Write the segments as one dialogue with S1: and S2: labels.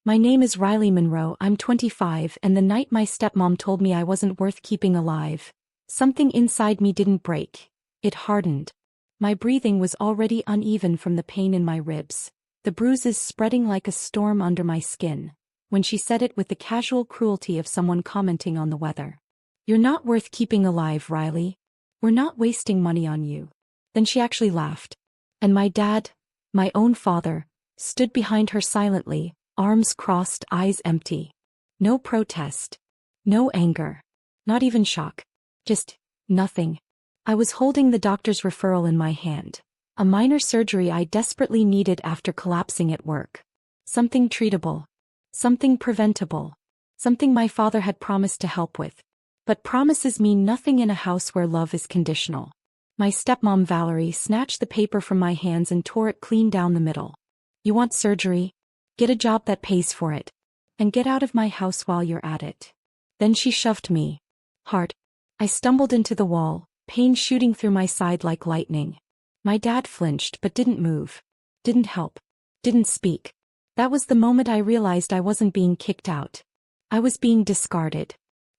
S1: My name is Riley Monroe, I'm 25, and the night my stepmom told me I wasn't worth keeping alive, something inside me didn't break. It hardened. My breathing was already uneven from the pain in my ribs, the bruises spreading like a storm under my skin, when she said it with the casual cruelty of someone commenting on the weather. You're not worth keeping alive, Riley. We're not wasting money on you. Then she actually laughed. And my dad, my own father, stood behind her silently, arms crossed, eyes empty. No protest. No anger. Not even shock. Just nothing. I was holding the doctor's referral in my hand. A minor surgery I desperately needed after collapsing at work. Something treatable. Something preventable. Something my father had promised to help with. But promises mean nothing in a house where love is conditional. My stepmom Valerie snatched the paper from my hands and tore it clean down the middle. You want surgery? Get a job that pays for it. And get out of my house while you're at it. Then she shoved me. Hard. I stumbled into the wall, pain shooting through my side like lightning. My dad flinched but didn't move. Didn't help. Didn't speak. That was the moment I realized I wasn't being kicked out. I was being discarded.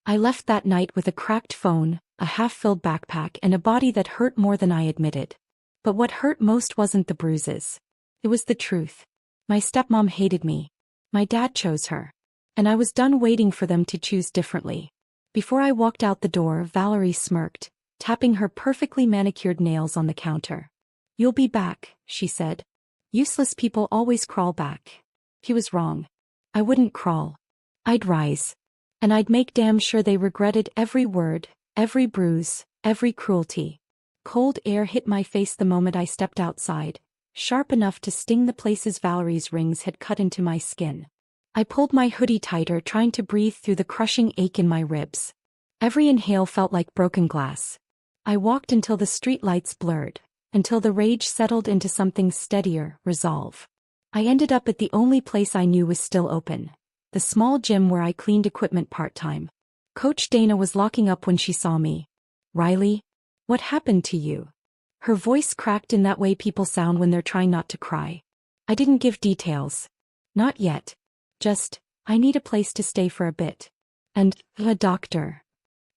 S1: I left that night with a cracked phone, a half-filled backpack, and a body that hurt more than I admitted. But what hurt most wasn't the bruises. It was the truth. My stepmom hated me. My dad chose her. And I was done waiting for them to choose differently. Before I walked out the door, Valerie smirked, tapping her perfectly manicured nails on the counter. You'll be back, she said. Useless people always crawl back. He was wrong. I wouldn't crawl. I'd rise. And I'd make damn sure they regretted every word, every bruise, every cruelty. Cold air hit my face the moment I stepped outside, sharp enough to sting the places Valerie's rings had cut into my skin. I pulled my hoodie tighter, trying to breathe through the crushing ache in my ribs. Every inhale felt like broken glass. I walked until the streetlights blurred, until the rage settled into something steadier, resolve. I ended up at the only place I knew was still open. The small gym where I cleaned equipment part-time. Coach Dana was locking up when she saw me. Riley? What happened to you? Her voice cracked in that way people sound when they're trying not to cry. I didn't give details. Not yet. Just, I need a place to stay for a bit. And, a doctor.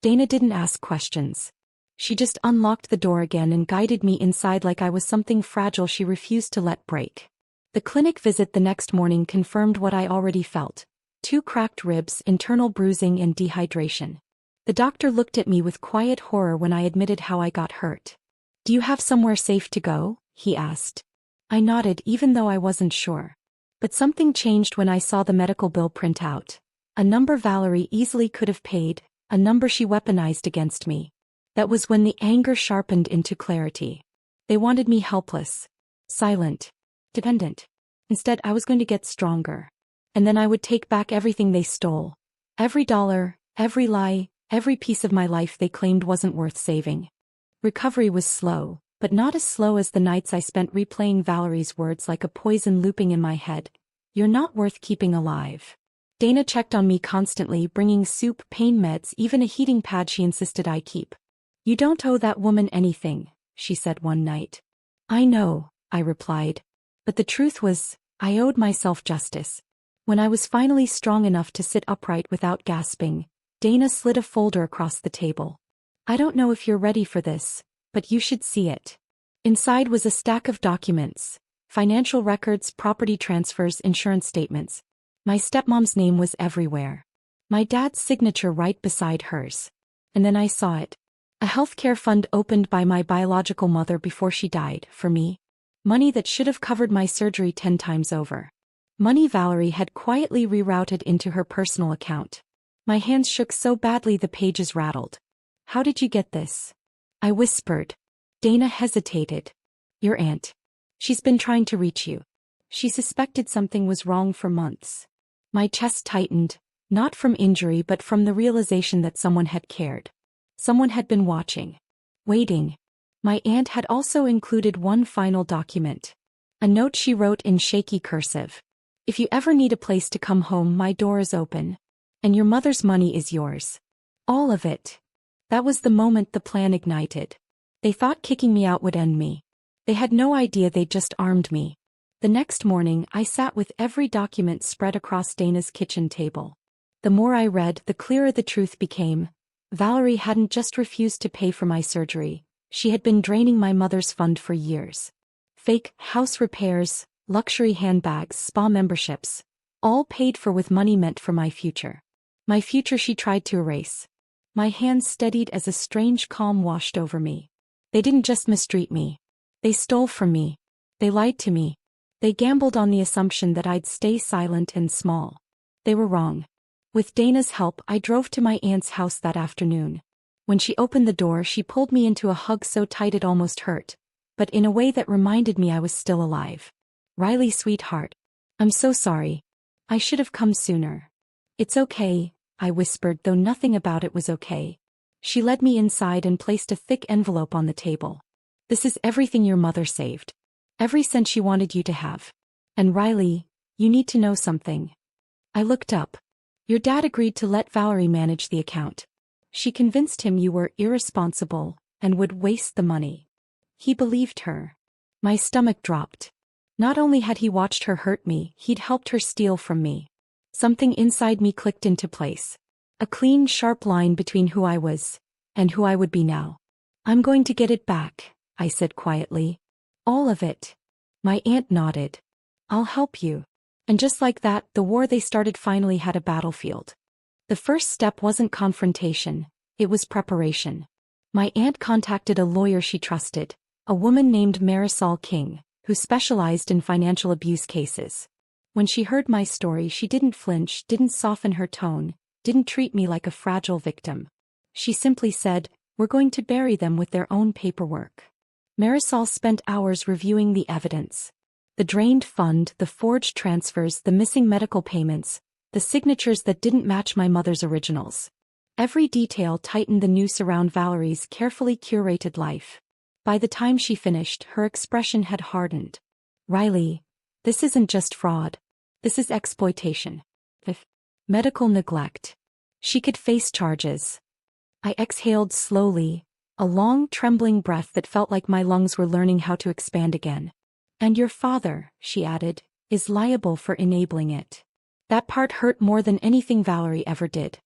S1: Dana didn't ask questions. She just unlocked the door again and guided me inside like I was something fragile she refused to let break. The clinic visit the next morning confirmed what I already felt. 2 cracked ribs, internal bruising and dehydration. The doctor looked at me with quiet horror when I admitted how I got hurt. Do you have somewhere safe to go? He asked. I nodded even though I wasn't sure. But something changed when I saw the medical bill print out. A number Valerie easily could have paid, a number she weaponized against me. That was when the anger sharpened into clarity. They wanted me helpless. Silent. Dependent. Instead, I was going to get stronger. And then I would take back everything they stole. Every dollar, every lie, every piece of my life they claimed wasn't worth saving. Recovery was slow, but not as slow as the nights I spent replaying Valerie's words like a poison looping in my head. You're not worth keeping alive. Dana checked on me constantly, bringing soup, pain meds, even a heating pad she insisted I keep. You don't owe that woman anything, she said one night. I know, I replied. But the truth was, I owed myself justice. When I was finally strong enough to sit upright without gasping, Dana slid a folder across the table. I don't know if you're ready for this, but you should see it. Inside was a stack of documents, financial records, property transfers, insurance statements. My stepmom's name was everywhere. My dad's signature right beside hers. And then I saw it. A healthcare fund opened by my biological mother before she died, for me. Money that should have covered my surgery 10 times over. Money Valerie had quietly rerouted into her personal account. My hands shook so badly the pages rattled. How did you get this? I whispered. Dana hesitated. Your aunt. She's been trying to reach you. She suspected something was wrong for months. My chest tightened, not from injury but from the realization that someone had cared. Someone had been watching. Waiting. My aunt had also included one final document. A note she wrote in shaky cursive. If you ever need a place to come home, my door is open. And your mother's money is yours. All of it. That was the moment the plan ignited. They thought kicking me out would end me. They had no idea they'd just armed me. The next morning, I sat with every document spread across Dana's kitchen table. The more I read, the clearer the truth became. Valerie hadn't just refused to pay for my surgery, she had been draining my mother's fund for years. Fake house repairs, luxury handbags, spa memberships, all paid for with money meant for my future. My future she tried to erase. My hands steadied as a strange calm washed over me. They didn't just mistreat me. They stole from me. They lied to me. They gambled on the assumption that I'd stay silent and small. They were wrong. With Dana's help, I drove to my aunt's house that afternoon. When she opened the door, she pulled me into a hug so tight it almost hurt, but in a way that reminded me I was still alive. "Riley, sweetheart. I'm so sorry. I should have come sooner." "It's okay," I whispered, though nothing about it was okay. She led me inside and placed a thick envelope on the table. "This is everything your mother saved. Every cent she wanted you to have. And Riley, you need to know something." I looked up. "Your dad agreed to let Valerie manage the account. She convinced him you were irresponsible and would waste the money. He believed her." My stomach dropped. Not only had he watched her hurt me, he'd helped her steal from me. Something inside me clicked into place. A clean, sharp line between who I was and who I would be now. "I'm going to get it back," I said quietly. "All of it." My aunt nodded. "I'll help you." And just like that, the war they started finally had a battlefield. The first step wasn't confrontation, it was preparation. My aunt contacted a lawyer she trusted, a woman named Marisol King, who specialized in financial abuse cases. When she heard my story, she didn't flinch, didn't soften her tone, didn't treat me like a fragile victim. She simply said, "We're going to bury them with their own paperwork." Marisol spent hours reviewing the evidence. The drained fund, the forged transfers, the missing medical payments, the signatures that didn't match my mother's originals. Every detail tightened the noose around Valerie's carefully curated life. By the time she finished, her expression had hardened. "Riley, this isn't just fraud. This is exploitation. Medical neglect. She could face charges." I exhaled slowly, a long, trembling breath that felt like my lungs were learning how to expand again. "And your father," she added, "is liable for enabling it." That part hurt more than anything Valerie ever did.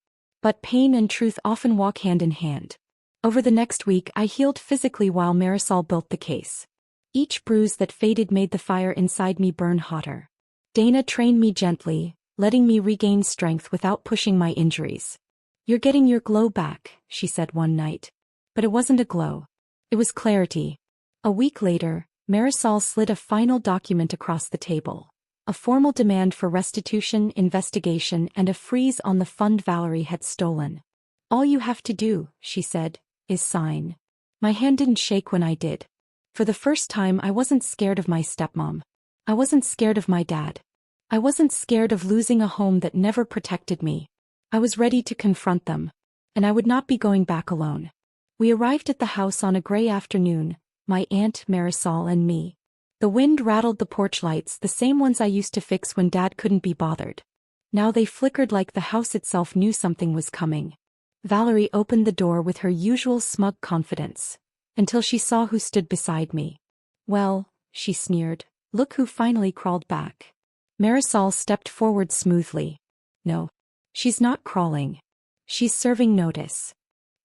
S1: But pain and truth often walk hand in hand. Over the next week, I healed physically while Marisol built the case. Each bruise that faded made the fire inside me burn hotter. Dana trained me gently, letting me regain strength without pushing my injuries. "You're getting your glow back," she said one night. But it wasn't a glow. It was clarity. A week later, Marisol slid a final document across the table. A formal demand for restitution, investigation, and a freeze on the fund Valerie had stolen. "All you have to do," she said, "is sign." My hand didn't shake when I did. For the first time, I wasn't scared of my stepmom. I wasn't scared of my dad. I wasn't scared of losing a home that never protected me. I was ready to confront them. And I would not be going back alone. We arrived at the house on a gray afternoon, my aunt, Marisol, and me. The wind rattled the porch lights, the same ones I used to fix when Dad couldn't be bothered. Now they flickered like the house itself knew something was coming. Valerie opened the door with her usual smug confidence, until she saw who stood beside me. "Well," she sneered, "look who finally crawled back." Marisol stepped forward smoothly. "No. She's not crawling. She's serving notice."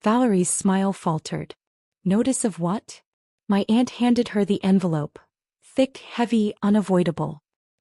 S1: Valerie's smile faltered. "Notice of what?" My aunt handed her the envelope. Thick, heavy, unavoidable.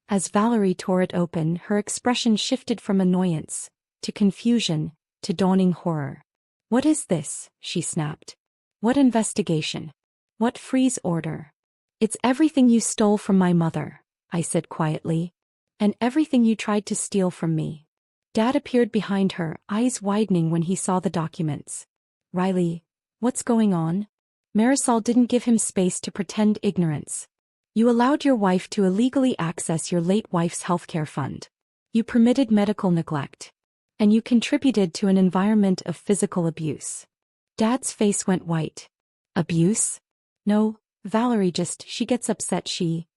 S1: As Valerie tore it open, her expression shifted from annoyance to confusion to dawning horror. "What is this?" she snapped. "What investigation? What freeze order?" "It's everything you stole from my mother," I said quietly. "And everything you tried to steal from me." Dad appeared behind her, eyes widening when he saw the documents. "Riley, what's going on?" Marisol didn't give him space to pretend ignorance. "You allowed your wife to illegally access your late wife's healthcare fund. You permitted medical neglect. And you contributed to an environment of physical abuse." Dad's face went white. "Abuse? No, Valerie she gets upset. She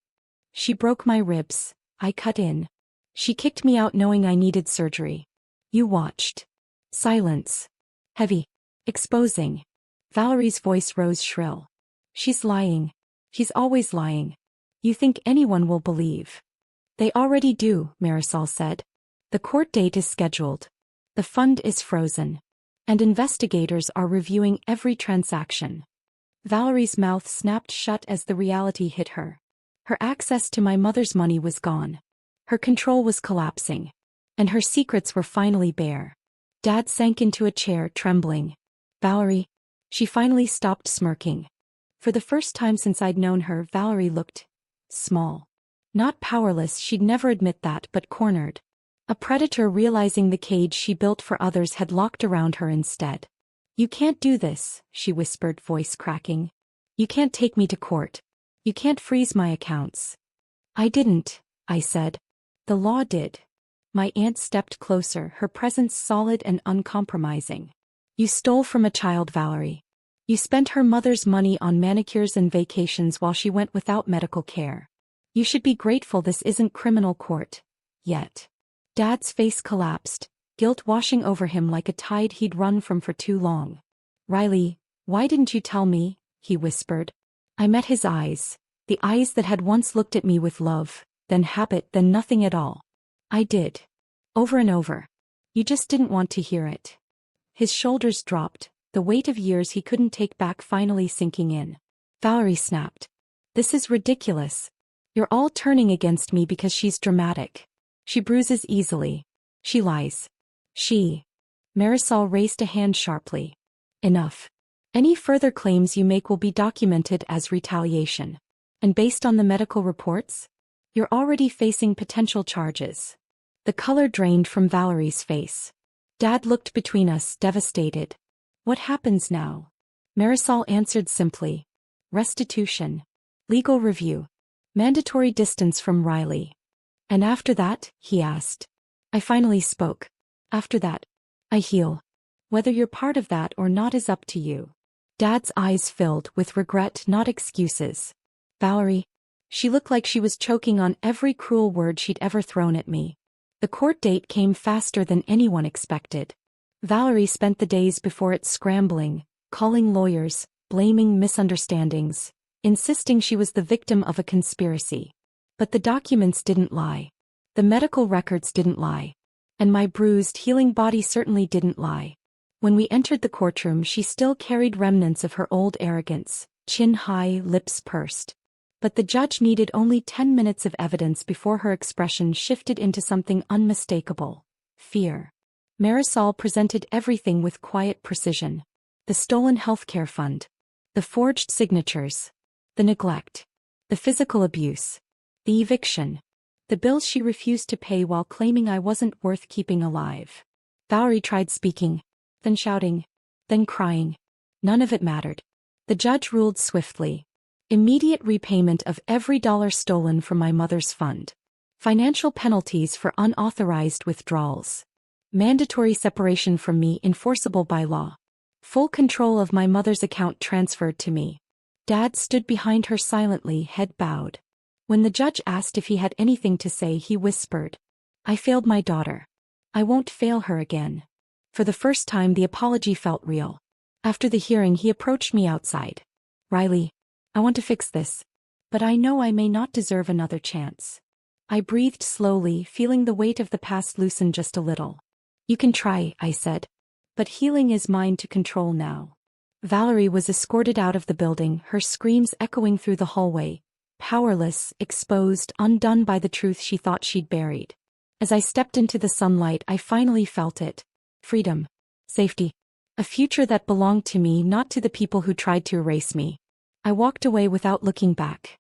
S1: broke my ribs," I cut in. "She kicked me out knowing I needed surgery. You watched." Silence. Heavy. Exposing. Valerie's voice rose shrill. "She's lying. She's always lying. You think anyone will believe? They already do, Marisol said. The court date is scheduled. The fund is frozen. And investigators are reviewing every transaction. Valerie's mouth snapped shut as the reality hit her. Her access to my mother's money was gone. Her control was collapsing. And her secrets were finally bare. Dad sank into a chair, trembling. Valerie. She finally stopped smirking. For the first time since I'd known her, Valerie looked small. Not powerless, she'd never admit that, but cornered. A predator realizing the cage she built for others had locked around her instead. You can't do this, she whispered, voice cracking. You can't take me to court. You can't freeze my accounts. I didn't, I said. The law did. My aunt stepped closer, her presence solid and uncompromising. You stole from a child, Valerie. You spent her mother's money on manicures and vacations while she went without medical care. You should be grateful this isn't criminal court. Yet. Dad's face collapsed, guilt washing over him like a tide he'd run from for too long. Riley, why didn't you tell me? He whispered. I met his eyes, the eyes that had once looked at me with love, then habit, then nothing at all. I did. Over and over. You just didn't want to hear it. His shoulders dropped, the weight of years he couldn't take back finally sinking in. Valerie snapped. This is ridiculous. You're all turning against me because she's dramatic. She bruises easily. She lies. Marisol raised a hand sharply. Enough. Any further claims you make will be documented as retaliation. And based on the medical reports? You're already facing potential charges. The color drained from Valerie's face. Dad looked between us, devastated. What happens now? Marisol answered simply. Restitution. Legal review. Mandatory distance from Riley. And after that? He asked. I finally spoke. After that, I heal. Whether you're part of that or not is up to you. Dad's eyes filled with regret, not excuses. Valerie. She looked like she was choking on every cruel word she'd ever thrown at me. The court date came faster than anyone expected. Valerie spent the days before it scrambling, calling lawyers, blaming misunderstandings, insisting she was the victim of a conspiracy. But the documents didn't lie. The medical records didn't lie. And my bruised, healing body certainly didn't lie. When we entered the courtroom, she still carried remnants of her old arrogance, chin high, lips pursed. But the judge needed only 10 minutes of evidence before her expression shifted into something unmistakable. Fear. Marisol presented everything with quiet precision. The stolen healthcare fund. The forged signatures. The neglect. The physical abuse. The eviction. The bills she refused to pay while claiming I wasn't worth keeping alive. Valerie tried speaking, then shouting, then crying. None of it mattered. The judge ruled swiftly. Immediate repayment of every dollar stolen from my mother's fund. Financial penalties for unauthorized withdrawals. Mandatory separation from me enforceable by law. Full control of my mother's account transferred to me. Dad stood behind her silently, head bowed. When the judge asked if he had anything to say, he whispered, I failed my daughter. I won't fail her again. For the first time, the apology felt real. After the hearing, he approached me outside. Riley, I want to fix this. But I know I may not deserve another chance. I breathed slowly, feeling the weight of the past loosen just a little. You can try, I said. But healing is mine to control now. Valerie was escorted out of the building, her screams echoing through the hallway. Powerless, exposed, undone by the truth she thought she'd buried. As I stepped into the sunlight, I finally felt it. Freedom. Safety. A future that belonged to me, not to the people who tried to erase me. I walked away without looking back.